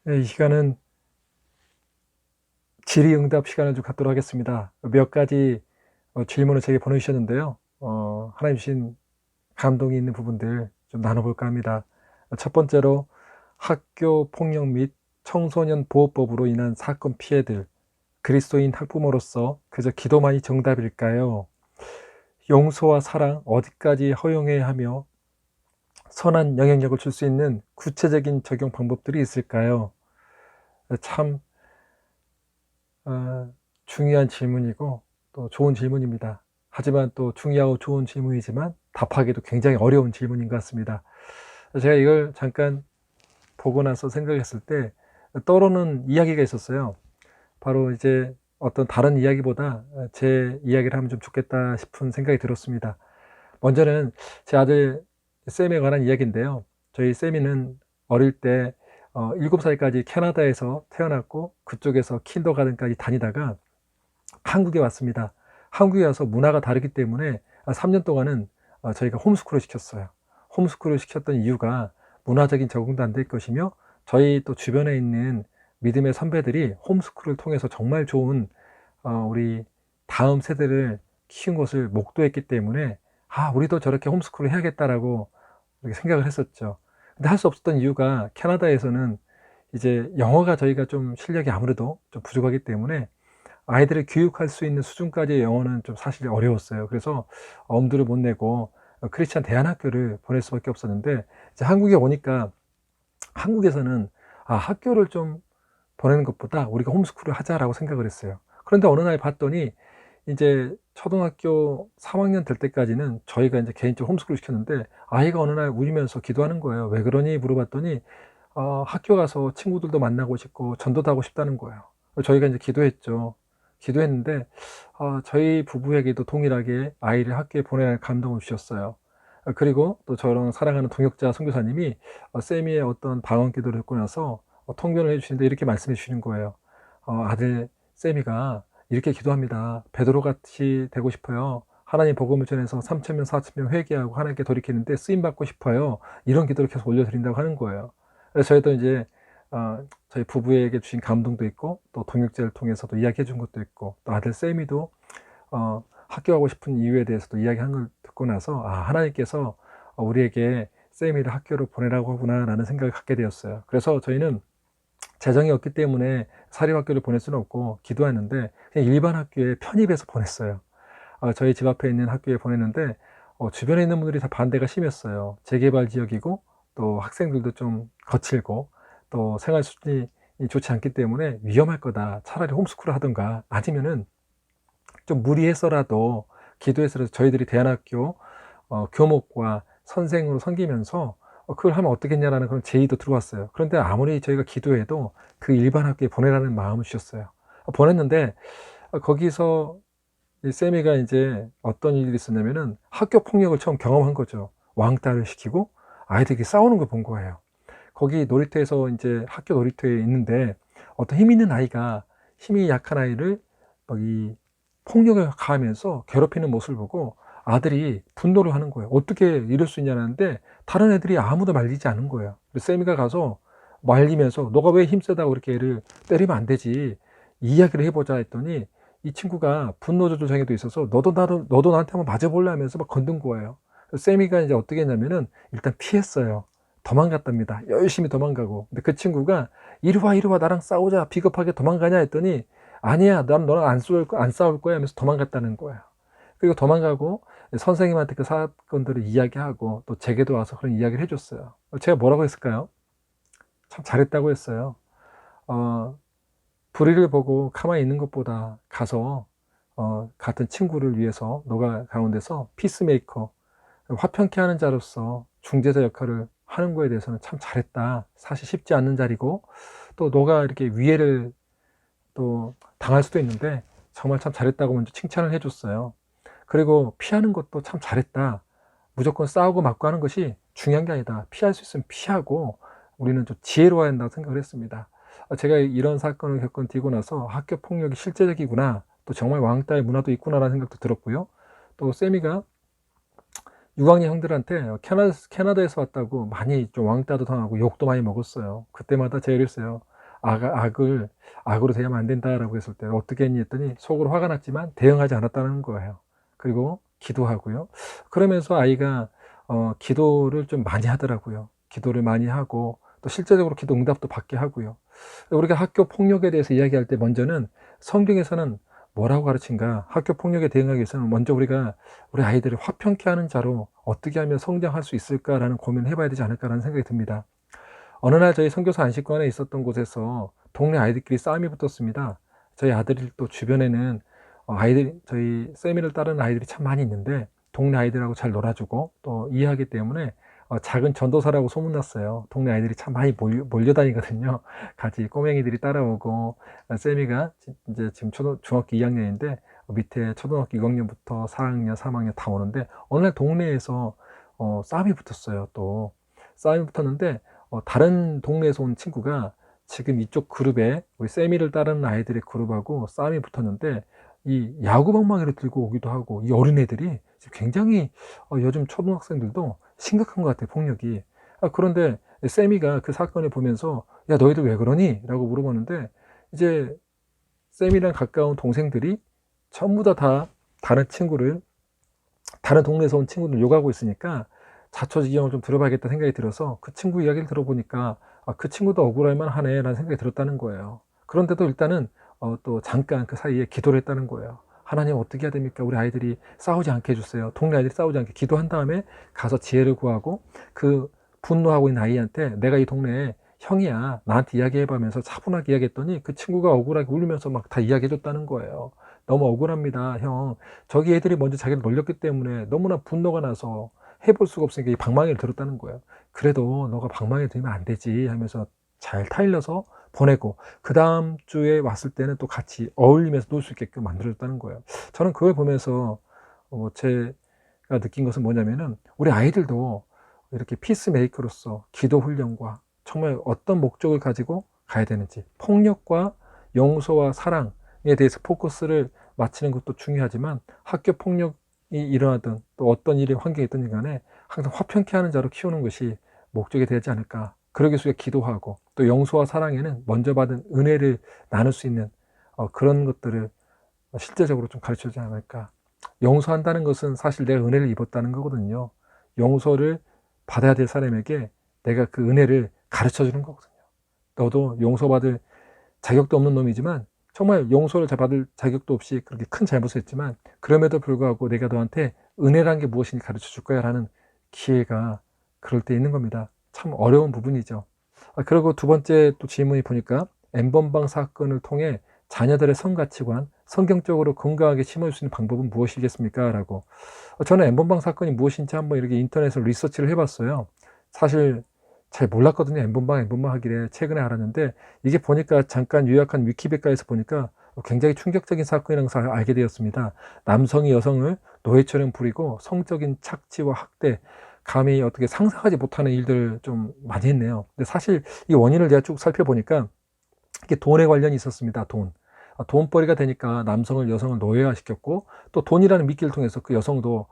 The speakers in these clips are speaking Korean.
이 시간은 질의응답 시간을 좀 갖도록 하겠습니다. 몇 가지 질문을 제게 보내주셨는데요. 하나님 주신 감동이 있는 부분들 좀 나눠볼까 합니다. 첫 번째로 학교 폭력 및 청소년 보호법으로 인한 사건 피해들, 그리스도인 학부모로서 그저 기도만이 정답일까요? 용서와 사랑 어디까지 허용해야 하며 선한 영향력을 줄 수 있는 구체적인 적용 방법들이 있을까요? 참 중요한 질문이고 또 좋은 질문입니다. 하지만 또 중요하고 좋은 질문이지만 답하기도 굉장히 어려운 질문인 것 같습니다. 제가 이걸 잠깐 보고 나서 생각했을 때 떠오르는 이야기가 있었어요. 바로 이제 어떤 다른 이야기보다 제 이야기를 하면 좀 좋겠다 싶은 생각이 들었습니다. 먼저는 제 아들 쌤에 관한 이야기인데요. 저희 쌤이는 어릴 때 7살까지 캐나다에서 태어났고 그쪽에서 킨더가든까지 다니다가 한국에 왔습니다. 한국에 와서 문화가 다르기 때문에 3년 동안은 저희가 홈스쿨을 시켰어요. 홈스쿨을 시켰던 이유가 문화적인 적응도 안 될 것이며 저희 또 주변에 있는 믿음의 선배들이 홈스쿨을 통해서 정말 좋은 우리 다음 세대를 키운 것을 목도했기 때문에 우리도 저렇게 홈스쿨을 해야겠다라고 이렇게 생각을 했었죠. 근데 할 수 없었던 이유가 캐나다에서는 이제 영어가 저희가 좀 실력이 아무래도 좀 부족하기 때문에 아이들을 교육할 수 있는 수준까지의 영어는 좀 사실 어려웠어요. 그래서 엄두를 못 내고 크리스찬 대안학교를 보낼 수밖에 없었는데 이제 한국에 오니까 한국에서는 학교를 좀 보내는 것보다 우리가 홈스쿨을 하자라고 생각을 했어요. 그런데 어느 날 봤더니 이제 초등학교 3학년 될 때까지는 저희가 이제 개인적으로 홈스쿨을 시켰는데 아이가 어느 날 울면서 기도하는 거예요. 왜 그러니 물어봤더니 학교 가서 친구들도 만나고 싶고 전도도 하고 싶다는 거예요. 저희가 이제 기도했죠. 기도했는데 저희 부부에게도 동일하게 아이를 학교에 보내라는 감동을 주셨어요. 그리고 또 저랑 사랑하는 동역자 선교사님이 세미의 어떤 방언 기도를 듣고 나서 통변을 해주시는데 이렇게 말씀해 주시는 거예요. 아들 세미가 이렇게 기도합니다. 베드로 같이 되고 싶어요. 하나님 복음을 전해서 3천 명, 4천 명 회개하고 하나님께 돌이키는데 쓰임 받고 싶어요. 이런 기도를 계속 올려드린다고 하는 거예요. 그래서 저희도 이제 저희 부부에게 주신 감동도 있고 또 동역자를 통해서도 이야기해 준 것도 있고 또 아들 세미도 학교 가고 싶은 이유에 대해서도 이야기한 걸 듣고 나서 하나님께서 우리에게 세미를 학교로 보내라고 하구나 라는 생각을 갖게 되었어요. 그래서 저희는 재정이 없기 때문에 사립학교를 보낼 수는 없고 기도했는데 그냥 일반 학교에 편입해서 보냈어요. 저희 집 앞에 있는 학교에 보냈는데 주변에 있는 분들이 다 반대가 심했어요. 재개발 지역이고 또 학생들도 좀 거칠고 또 생활 수준이 좋지 않기 때문에 위험할 거다. 차라리 홈스쿨을 하든가 아니면은 좀 무리해서라도 기도해서라도 저희들이 대안학교 교목과 선생으로 섬기면서 그걸 하면 어떻겠냐라는 그런 제의도 들어왔어요. 그런데 아무리 저희가 기도해도 그 일반 학교에 보내라는 마음을 주셨어요. 보냈는데 거기서 세미가 이제 어떤 일이 있었냐면은 학교 폭력을 처음 경험한 거죠. 왕따를 시키고 아이들이 싸우는 걸 본 거예요. 거기 놀이터에서 이제 학교 놀이터에 있는데 어떤 힘 있는 아이가 힘이 약한 아이를 막 이 폭력을 가하면서 괴롭히는 모습을 보고 아들이 분노를 하는 거예요. 어떻게 이럴 수 있냐는데 다른 애들이 아무도 말리지 않은 거예요. 그래서 세미가 가서 말리면서 너가 왜 힘세다고 그렇게 애를 때리면 안 되지 이야기를 해보자 했더니 이 친구가 분노 조절 장애도 있어서 너도 나한테 한번 맞아볼래 하면서 막 건든 거예요. 그래서 세미가 이제 어떻게 했냐면은 일단 피했어요. 도망갔답니다. 열심히 도망가고. 근데 그 친구가 이리 와, 나랑 싸우자. 비겁하게 도망가냐 했더니 아니야, 난 너랑 안 싸울 거야 하면서 도망갔다는 거야. 그리고 도망가고 선생님한테 그 사건들을 이야기하고 또 제게도 와서 그런 이야기를 해줬어요. 제가 뭐라고 했을까요? 참 잘했다고 했어요. 어, 불의를 보고 가만히 있는 것보다 가서 같은 친구를 위해서 너가 가운데서 피스메이커, 화평케 하는 자로서 중재자 역할을 하는 거에 대해서는 참 잘했다. 사실 쉽지 않는 자리고 또 너가 이렇게 위해를 또 당할 수도 있는데 정말 참 잘했다고 먼저 칭찬을 해줬어요. 그리고 피하는 것도 참 잘했다. 무조건 싸우고 맞고 하는 것이 중요한 게 아니다. 피할 수 있으면 피하고 우리는 좀 지혜로워야 한다고 생각을 했습니다. 제가 이런 사건을 겪은 뒤고 나서 학교 폭력이 실제적이구나. 또 정말 왕따의 문화도 있구나라는 생각도 들었고요. 또 세미가 6학년 형들한테 캐나다에서 왔다고 많이 좀 왕따도 당하고 욕도 많이 먹었어요. 그때마다 제가 이랬어요. 악으로 대하면 안 된다라고 했을 때 어떻게 했니 했더니 속으로 화가 났지만 대응하지 않았다는 거예요. 그리고 기도하고요. 그러면서 아이가 기도를 좀 많이 하더라고요. 기도를 많이 하고 또 실제적으로 기도 응답도 받게 하고요. 우리가 학교 폭력에 대해서 이야기할 때 먼저는 성경에서는 뭐라고 가르친가? 학교 폭력에 대응하기 위해서는 먼저 우리가 우리 아이들을 화평케 하는 자로 어떻게 하면 성장할 수 있을까라는 고민을 해봐야 되지 않을까라는 생각이 듭니다. 어느 날 저희 선교사 안식관에 있었던 곳에서 동네 아이들끼리 싸움이 붙었습니다. 저희 아들이 또 주변에는 저희 세미를 따르는 아이들이 참 많이 있는데 동네 아이들하고 잘 놀아주고 또 이해하기 때문에 작은 전도사라고 소문났어요. 동네 아이들이 참 많이 몰려다니거든요. 같이 꼬맹이들이 따라오고 세미가 이제 지금 중학교 2학년인데 밑에 초등학교 6학년부터 4학년, 3학년 다 오는데 어느 날 동네에서 싸움이 붙었어요. 또 싸움이 붙었는데 다른 동네에서 온 친구가 지금 이쪽 그룹에 우리 세미를 따르는 아이들의 그룹하고 싸움이 붙었는데 이 야구방망이를 들고 오기도 하고 이 어린애들이 굉장히 요즘 초등학생들도 심각한 것 같아요, 폭력이. 그런데 세미가 그 사건을 보면서 야 너희들 왜 그러니? 라고 물어보는데 이제 세미랑 가까운 동생들이 전부 다 다른 동네에서 온 친구를 욕하고 있으니까 자초지경을 좀 들어봐야겠다 생각이 들어서 그 친구 이야기를 들어보니까 그 친구도 억울할만 하네 라는 생각이 들었다는 거예요. 그런데도 일단은 또 잠깐 그 사이에 기도를 했다는 거예요. 하나님 어떻게 해야 됩니까? 우리 아이들이 싸우지 않게 해주세요. 동네 아이들이 싸우지 않게 기도한 다음에 가서 지혜를 구하고 그 분노하고 있는 아이한테 내가 이 동네에 형이야 나한테 이야기해보면서 차분하게 이야기했더니 그 친구가 억울하게 울면서 막 다 이야기해줬다는 거예요. 너무 억울합니다 형. 저기 애들이 먼저 자기를 놀렸기 때문에 너무나 분노가 나서 해볼 수가 없으니까 이 방망이를 들었다는 거예요. 그래도 너가 방망이를 들면 안 되지 하면서 잘 타일러서 보내고 그 다음 주에 왔을 때는 또 같이 어울리면서 놀 수 있게끔 만들어줬다는 거예요. 저는 그걸 보면서 제가 느낀 것은 뭐냐면은 우리 아이들도 이렇게 피스메이커로서 기도 훈련과 정말 어떤 목적을 가지고 가야 되는지 폭력과 용서와 사랑에 대해서 포커스를 맞추는 것도 중요하지만 학교 폭력이 일어나든 또 어떤 일이 환경이 있든 간에 항상 화평케 하는 자로 키우는 것이 목적이 되지 않을까. 그러기 위해서 기도하고 또 용서와 사랑에는 먼저 받은 은혜를 나눌 수 있는 그런 것들을 실제적으로 좀 가르쳐주지 않을까. 용서한다는 것은 사실 내가 은혜를 입었다는 거거든요. 용서를 받아야 될 사람에게 내가 그 은혜를 가르쳐주는 거거든요. 너도 용서받을 자격도 없는 놈이지만 정말 용서를 받을 자격도 없이 그렇게 큰 잘못을 했지만 그럼에도 불구하고 내가 너한테 은혜란 게 무엇인지 가르쳐 줄 거야 라는 기회가 그럴 때 있는 겁니다. 참 어려운 부분이죠. 그리고 두 번째 또 질문이 보니까 N번방 사건을 통해 자녀들의 성가치관, 성경적으로 건강하게 심어줄 수 있는 방법은 무엇이겠습니까? 라고. 저는 N번방 사건이 무엇인지 한번 이렇게 인터넷에서 리서치를 해봤어요. 사실 잘 몰랐거든요. N번방 하길래 최근에 알았는데 이게 보니까 잠깐 요약한 위키백과에서 보니까 굉장히 충격적인 사건이라는 것을 알게 되었습니다. 남성이 여성을 노예처럼 부리고 성적인 착취와 학대, 감히 어떻게 상상하지 못하는 일들을 좀 많이 했네요. 근데 사실 이 원인을 제가 쭉 살펴보니까 이게 돈에 관련이 있었습니다. 돈벌이가 되니까 남성을 여성을 노예화시켰고 또 돈이라는 미끼를 통해서 그 여성도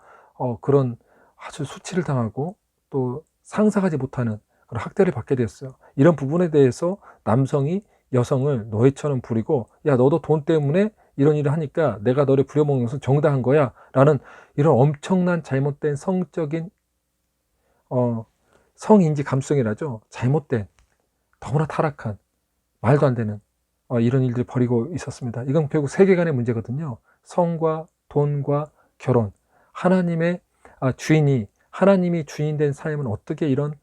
그런 아주 수치를 당하고 또 상상하지 못하는 그런 학대를 받게 됐어요. 이런 부분에 대해서 남성이 여성을 노예처럼 부리고 야 너도 돈 때문에 이런 일을 하니까 내가 너를 부려먹는 것은 정당한 거야 라는 이런 엄청난 잘못된 성적인 성인지 감수성이라죠. 잘못된 너무나 타락한 말도 안 되는 이런 일들을 벌이고 있었습니다. 이건 결국 세계관의 문제거든요. 성과 돈과 결혼, 하나님의 하나님이 주인 된 삶은 어떻게 이런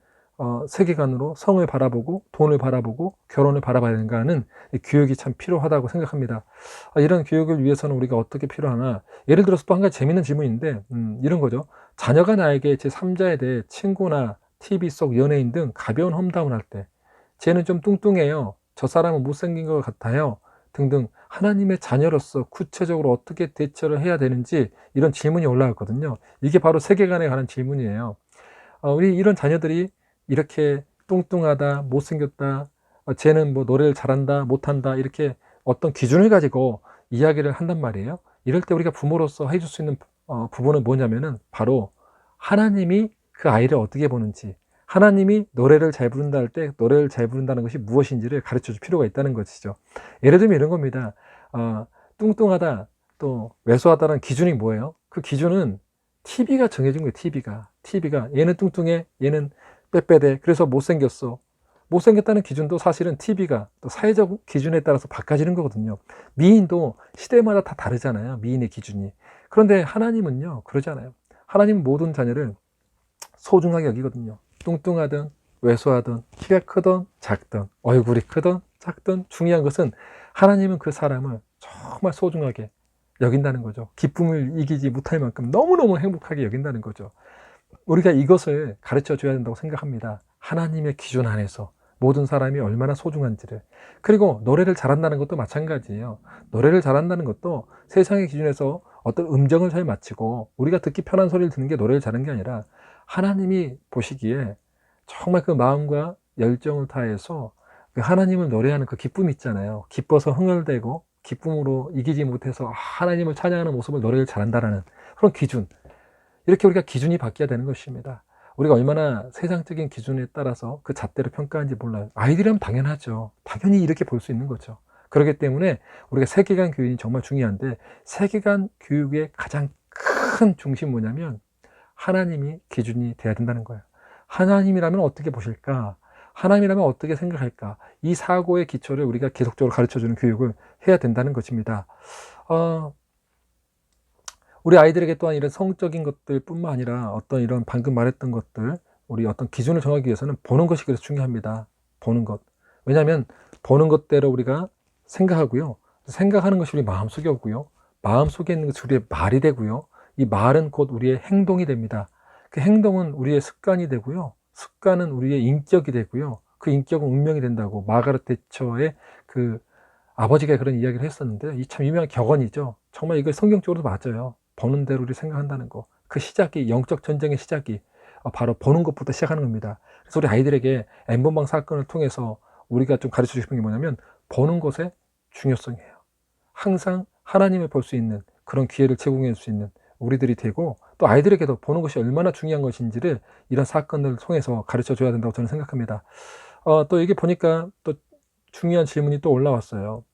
세계관으로 성을 바라보고 돈을 바라보고 결혼을 바라봐야 되는가 하는 교육이 참 필요하다고 생각합니다. 이런 교육을 위해서는 우리가 어떻게 필요하나. 예를 들어서 또 한 가지 재미있는 질문인데 이런 거죠. 자녀가 나에게 제3자에 대해 친구나 TV 속 연예인 등 가벼운 험담을 할 때 쟤는 좀 뚱뚱해요, 저 사람은 못생긴 것 같아요 등등 하나님의 자녀로서 구체적으로 어떻게 대처를 해야 되는지 이런 질문이 올라왔거든요. 이게 바로 세계관에 관한 질문이에요. 우리 이런 자녀들이 이렇게 뚱뚱하다, 못생겼다, 쟤는 뭐 노래를 잘한다, 못한다 이렇게 어떤 기준을 가지고 이야기를 한단 말이에요. 이럴 때 우리가 부모로서 해줄 수 있는 부분은 뭐냐면은 바로 하나님이 그 아이를 어떻게 보는지, 하나님이 노래를 잘 부른다 할 때 노래를 잘 부른다는 것이 무엇인지를 가르쳐 줄 필요가 있다는 것이죠. 예를 들면 이런 겁니다. 뚱뚱하다 또 왜소하다는 기준이 뭐예요? 그 기준은 TV가 정해준 거예요. TV가 얘는 뚱뚱해, 얘는 빼빼대, 그래서 못생겼어. 못생겼다는 기준도 사실은 TV가 또 사회적 기준에 따라서 바꿔지는 거거든요. 미인도 시대마다 다 다르잖아요. 미인의 기준이. 그런데 하나님은요, 그러잖아요. 하나님은 모든 자녀를 소중하게 여기거든요. 뚱뚱하든 왜소하든 키가 크든 작든 얼굴이 크든 작든 중요한 것은 하나님은 그 사람을 정말 소중하게 여긴다는 거죠. 기쁨을 이기지 못할 만큼 너무너무 행복하게 여긴다는 거죠. 우리가 이것을 가르쳐 줘야 된다고 생각합니다. 하나님의 기준 안에서 모든 사람이 얼마나 소중한지를. 그리고 노래를 잘한다는 것도 마찬가지예요. 노래를 잘한다는 것도 세상의 기준에서 어떤 음정을 잘 맞추고 우리가 듣기 편한 소리를 듣는 게 노래를 잘하는 게 아니라 하나님이 보시기에 정말 그 마음과 열정을 다해서 그 하나님을 노래하는 그 기쁨이 있잖아요. 기뻐서 흥얼대고 기쁨으로 이기지 못해서 하나님을 찬양하는 모습을 노래를 잘한다라는 그런 기준. 이렇게 우리가 기준이 바뀌어야 되는 것입니다. 우리가 얼마나 세상적인 기준에 따라서 그 잣대로 평가하는지 몰라요. 아이들이라면 당연하죠. 당연히 이렇게 볼 수 있는 거죠. 그렇기 때문에 우리가 세계관 교육이 정말 중요한데 세계관 교육의 가장 큰 중심이 뭐냐면 하나님이 기준이 돼야 된다는 거예요. 하나님이라면 어떻게 보실까? 하나님이라면 어떻게 생각할까? 이 사고의 기초를 우리가 계속적으로 가르쳐주는 교육을 해야 된다는 것입니다. 우리 아이들에게 또한 이런 성적인 것들 뿐만 아니라 어떤 이런 방금 말했던 것들, 우리 어떤 기준을 정하기 위해서는 보는 것이 그래서 중요합니다. 보는 것. 왜냐하면 보는 것대로 우리가 생각하고요. 생각하는 것이 우리 마음속에 오고요. 마음속에 있는 것이 우리의 말이 되고요. 이 말은 곧 우리의 행동이 됩니다. 그 행동은 우리의 습관이 되고요. 습관은 우리의 인격이 되고요. 그 인격은 운명이 된다고 마가렛 대처의 그 아버지가 그런 이야기를 했었는데 이 참 유명한 격언이죠. 정말 이거 성경적으로도 맞아요. 보는 대로 우리 생각한다는 거. 그 시작이 영적 전쟁의 시작이 바로 보는 것부터 시작하는 겁니다. 그래서 우리 아이들에게 N번방 사건을 통해서 우리가 좀 가르쳐 주시는 게 뭐냐면 보는 것의 중요성이에요. 항상 하나님을 볼 수 있는 그런 기회를 제공해 줄 수 있는 우리들이 되고 또 아이들에게도 보는 것이 얼마나 중요한 것인지를 이런 사건들을 통해서 가르쳐 줘야 된다고 저는 생각합니다. 또 이게 보니까 또 중요한 질문이 또 올라왔어요.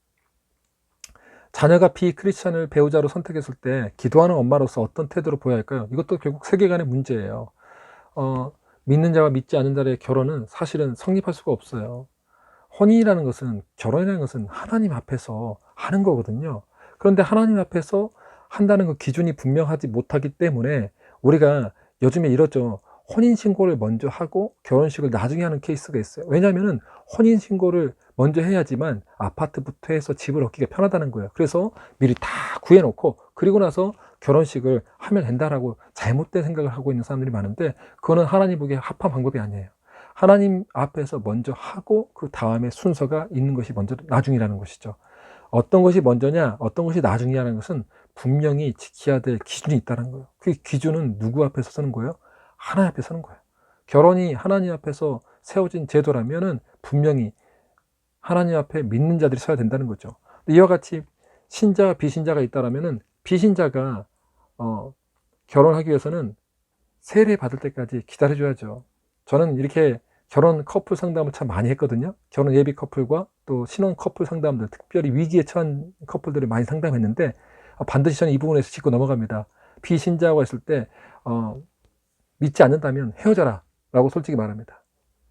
자녀가 비크리스찬을 배우자로 선택했을 때 기도하는 엄마로서 어떤 태도를 보여야 할까요? 이것도 결국 세계관의 문제예요. 믿는 자와 믿지 않는 자의 결혼은 사실은 성립할 수가 없어요. 혼인이라는 것은, 결혼이라는 것은 하나님 앞에서 하는 거거든요. 그런데 하나님 앞에서 한다는 그 기준이 분명하지 못하기 때문에 우리가 요즘에 이러죠. 혼인신고를 먼저 하고 결혼식을 나중에 하는 케이스가 있어요. 왜냐하면 혼인신고를 먼저 해야지만 아파트부터 해서 집을 얻기가 편하다는 거예요. 그래서 미리 다 구해놓고 그리고 나서 결혼식을 하면 된다라고 잘못된 생각을 하고 있는 사람들이 많은데 그거는 하나님 보기에 합한 방법이 아니에요. 하나님 앞에서 먼저 하고 그 다음에 순서가 있는 것이 먼저 나중이라는 것이죠. 어떤 것이 먼저냐 어떤 것이 나중이냐는 것은 분명히 지켜야 될 기준이 있다는 거예요. 그 기준은 누구 앞에서 서는 거예요? 하나님 앞에 서는 거예요. 결혼이 하나님 앞에서 세워진 제도라면은 분명히 하나님 앞에 믿는 자들이 서야 된다는 거죠. 이와 같이 신자와 비신자가 있다라면은 비신자가 결혼하기 위해서는 세례 받을 때까지 기다려줘야죠. 저는 이렇게 결혼 커플 상담을 참 많이 했거든요. 결혼 예비 커플과 또 신혼 커플 상담들, 특별히 위기에 처한 커플들을 많이 상담했는데 반드시 저는 이 부분에서 짚고 넘어갑니다. 비신자가 있을 때 믿지 않는다면 헤어져라 라고 솔직히 말합니다.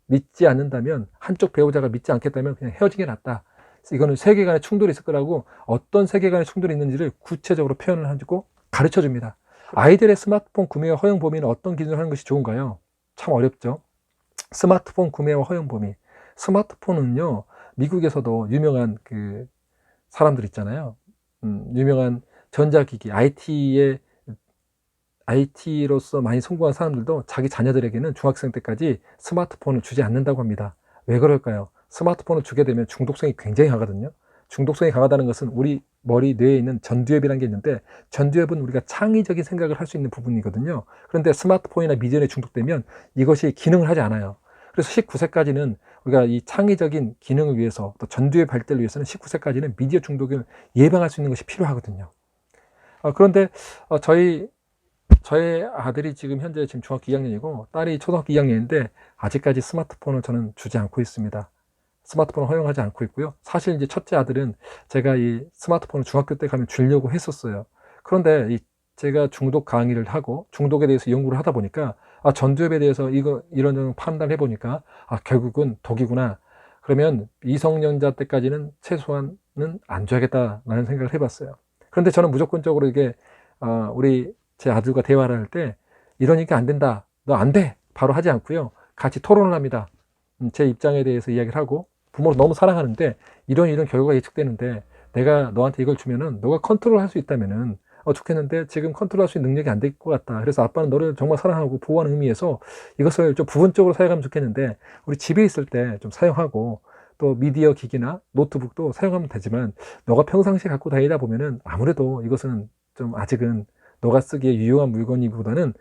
믿지 않는다면 한쪽 배우자가 믿지 않겠다면 그냥 헤어지는 게 낫다. 이거는 세계관의 충돌이 있을 거라고 어떤 세계관의 충돌이 있는지를 구체적으로 표현을 하고 가르쳐 줍니다. 아이들의 스마트폰 구매와 허용 범위는 어떤 기준으로 하는 것이 좋은가요? 참 어렵죠. 스마트폰 구매와 허용 범위. 스마트폰은요, 미국에서도 유명한 그 사람들 있잖아요. 유명한 전자기기, IT로서 많이 성공한 사람들도 자기 자녀들에게는 중학생 때까지 스마트폰을 주지 않는다고 합니다. 왜 그럴까요? 스마트폰을 주게 되면 중독성이 굉장히 강하거든요. 중독성이 강하다는 것은 우리 머리 뇌에 있는 전두엽이라는 게 있는데 전두엽은 우리가 창의적인 생각을 할 수 있는 부분이거든요. 그런데 스마트폰이나 미디어에 중독되면 이것이 기능을 하지 않아요. 그래서 19세까지는 우리가 이 창의적인 기능을 위해서 또 전두엽 발달을 위해서는 19세까지는 미디어 중독을 예방할 수 있는 것이 필요하거든요. 그런데 저희 저의 아들이 지금 현재 지금 중학교 2학년이고 딸이 초등학교 2학년인데 아직까지 스마트폰을 저는 주지 않고 있습니다. 스마트폰을 허용하지 않고 있고요. 사실 이제 첫째 아들은 제가 이 스마트폰을 중학교 때 가면 주려고 했었어요. 그런데 제가 중독 강의를 하고 중독에 대해서 연구를 하다 보니까 전두엽에 대해서 이런 판단을 해보니까 결국은 독이구나. 그러면 미성년자 때까지는 최소한은 안 줘야겠다라는 생각을 해봤어요. 그런데 저는 무조건적으로 이게 우리 제 아들과 대화를 할 때 이러니까 안 된다. 너 안 돼. 바로 하지 않고요. 같이 토론을 합니다. 제 입장에 대해서 이야기를 하고 부모를 너무 사랑하는데 이런 결과가 예측되는데 내가 너한테 이걸 주면은 너가 컨트롤 할 수 있다면은 좋겠는데 지금 컨트롤 할 수 있는 능력이 안 될 것 같다. 그래서 아빠는 너를 정말 사랑하고 보호하는 의미에서 이것을 좀 부분적으로 사용하면 좋겠는데 우리 집에 있을 때 좀 사용하고 또 미디어 기기나 노트북도 사용하면 되지만 너가 평상시에 갖고 다니다 보면은 아무래도 이것은 좀 아직은 너가 쓰기에 유용한 물건이보다는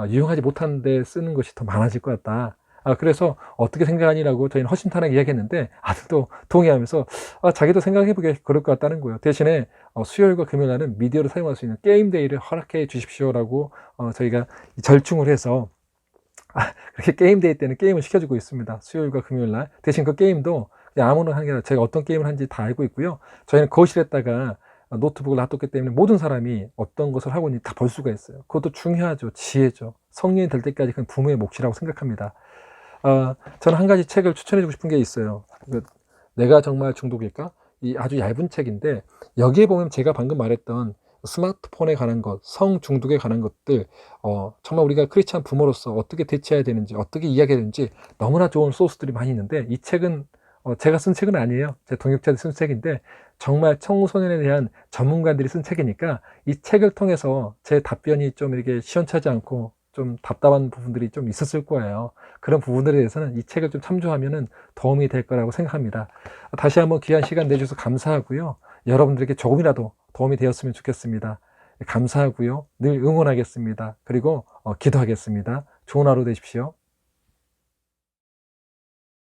유용하지 못한 데 쓰는 것이 더 많아질 것 같다. 그래서 어떻게 생각하니라고 저희는 허심탄회하게 이야기했는데 아들도 동의하면서 자기도 생각해보게 그럴 것 같다는 거예요. 대신에 수요일과 금요일날은 미디어를 사용할 수 있는 게임 데이를 허락해 주십시오라고 저희가 절충을 해서 그렇게 게임 데이 때는 게임을 시켜주고 있습니다. 수요일과 금요일날. 대신 그 게임도 그냥 아무나 하는 게 아니라 제가 어떤 게임을 하는지 다 알고 있고요. 저희는 거실에다가 노트북을 놔뒀기 때문에 모든 사람이 어떤 것을 하고 있는지 다 볼 수가 있어요. 그것도 중요하죠. 지혜죠. 성인이 될 때까지 그건 부모의 몫이라고 생각합니다. 저는 한 가지 책을 추천해주고 싶은 게 있어요. 내가 정말 중독일까? 이 아주 얇은 책인데 여기에 보면 제가 방금 말했던 스마트폰에 관한 것, 성 중독에 관한 것들 정말 우리가 크리스찬 부모로서 어떻게 대처해야 되는지 어떻게 이야기해야 되는지 너무나 좋은 소스들이 많이 있는데 이 책은 제가 쓴 책은 아니에요. 제 동역자들이 쓴 책인데 정말 청소년에 대한 전문가들이 쓴 책이니까 이 책을 통해서 제 답변이 좀 이렇게 시원찮지 않고 좀 답답한 부분들이 좀 있었을 거예요. 그런 부분들에 대해서는 이 책을 좀 참조하면은 도움이 될 거라고 생각합니다. 다시 한번 귀한 시간 내주셔서 감사하고요. 여러분들에게 조금이라도 도움이 되었으면 좋겠습니다. 감사하고요. 늘 응원하겠습니다. 그리고 기도하겠습니다. 좋은 하루 되십시오.